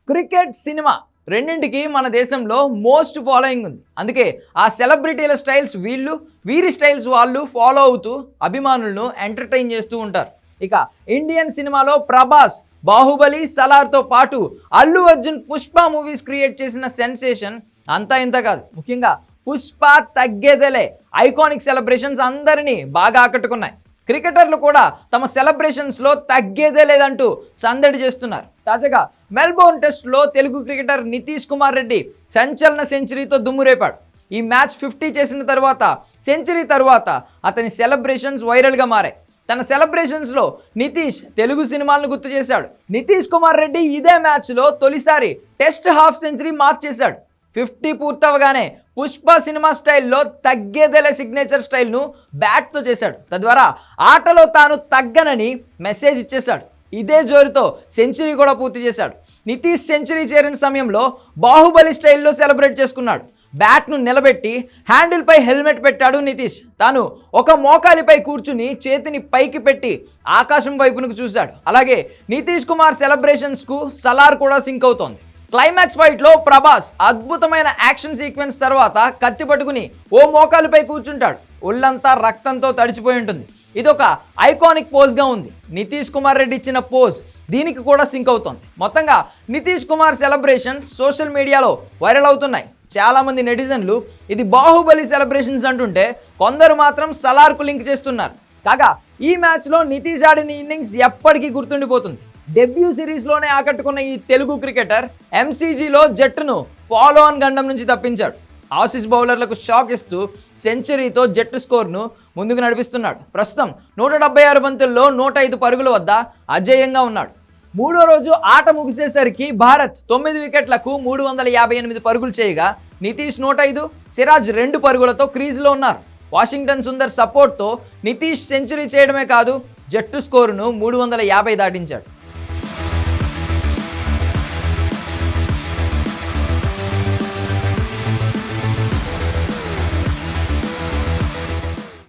Cricket cinema రెండింటికి మన దేశంలో మోస్ట్ ఫాలోయింగ్ ఉంది. అందుకే ఆ సెలబ్రిటీల స్టైల్స్ వీరి స్టైల్స్ వాళ్ళు ఫాలో అవుతూ అభిమానులను ఎంటర్టైన్ చేస్తూ ఉంటారు. ఇక ఇండియన్ సినిమాలో ప్రభాస్, బాహుబలి, సలార్తో పాటు అల్లు అర్జున్, పుష్ప మూవీస్ క్రియేట్ చేసిన సెన్సేషన్ అంతా ఇంత కాదు. ముఖ్యంగా పుష్ప తగ్గేదేలే ఐకానిక్ సెలబ్రేషన్స్ అందరినీ బాగా ఆకట్టుకున్నాయి. క్రికెటర్లు కూడా తమ సెలబ్రేషన్స్లో తగ్గేదే లేదంటూ సందడి చేస్తున్నారు. తాజాగా మెల్బోర్న్ టెస్ట్లో తెలుగు క్రికెటర్ నితీష్ కుమార్ రెడ్డి సంచలన సెంచరీతో దుమ్మురేపాడు. ఈ మ్యాచ్ 50 చేసిన తర్వాత సెంచరీ తర్వాత అతని సెలబ్రేషన్స్ వైరల్గా మారాయి. తన సెలబ్రేషన్స్లో నితీష్ తెలుగు సినిమాలను గుర్తు చేశాడు. నితీష్ కుమార్ రెడ్డి ఇదే మ్యాచ్లో తొలిసారి టెస్ట్ హాఫ్ సెంచరీ మార్క్ చేశాడు. 50 పూర్తవగానే పుష్ప సినిమా స్టైల్లో తగ్గేదేలే సిగ్నేచర్ స్టైల్ను బ్యాట్తో చేశాడు. తద్వారా ఆటలో తాను తగ్గనని మెసేజ్ ఇచ్చేశాడు. ఇదే జోరుతో సెంచరీ కూడా పూర్తి చేశాడు. నితీష్ సెంచరీ చేరిన సమయంలో బాహుబలి స్టైల్లో సెలబ్రేట్ చేసుకున్నాడు. బ్యాట్ను నిలబెట్టి హ్యాండిల్పై హెల్మెట్ పెట్టాడు నితీష్. తాను ఒక మోకాలిపై కూర్చుని చేతిని పైకి పెట్టి ఆకాశం వైపునకు చూశాడు. అలాగే నితీష్ కుమార్ సెలబ్రేషన్స్కు సలార్ కూడా సింక్ అవుతోంది. క్లైమాక్స్ ఫైట్లో ప్రభాస్ అద్భుతమైన యాక్షన్ సీక్వెన్స్ తర్వాత కత్తి పట్టుకుని ఓ మోకాలుపై కూర్చుంటాడు. ఒళ్ళంతా రక్తంతో తడిచిపోయి ఉంటుంది. ఇదొక ఐకానిక్ పోజ్గా ఉంది. నితీష్ కుమార్ రెడ్డి ఇచ్చిన పోజ్ దీనికి కూడా సింక్ అవుతోంది. మొత్తంగా నితీష్ కుమార్ సెలబ్రేషన్స్ సోషల్ మీడియాలో వైరల్ అవుతున్నాయి. చాలామంది నెటిజన్లు ఇది బాహుబలి సెలబ్రేషన్స్ అంటుంటే కొందరు మాత్రం సలార్కు లింక్ చేస్తున్నారు. కాగా ఈ మ్యాచ్లో నితీష్ ఆడిన ఇన్నింగ్స్ ఎప్పటికీ గుర్తుండిపోతుంది. డెబ్యూ సిరీస్లోనే ఆకట్టుకున్న ఈ తెలుగు క్రికెటర్ ఎంసీజీలో జట్టును ఫాలో ఆన్ గండం నుంచి తప్పించాడు. ఆసీస్ బౌలర్లకు షాక్ ఇస్తూ సెంచరీతో జట్టు స్కోర్ను ముందుకు నడిపిస్తున్నాడు. ప్రస్తుతం 176 బంతుల్లో 105 పరుగుల వద్ద అజేయంగా ఉన్నాడు. మూడో రోజు ఆట ముగిసేసరికి భారత్ 9 వికెట్లకు 358 పరుగులు చేయగా నితీష్ 105, సిరాజ్ 2 పరుగులతో క్రీజులో ఉన్నారు. వాషింగ్టన్ సుందర్ సపోర్ట్తో నితీష్ సెంచరీ చేయడమే కాదు జట్టు స్కోరును 350 దాటించాడు.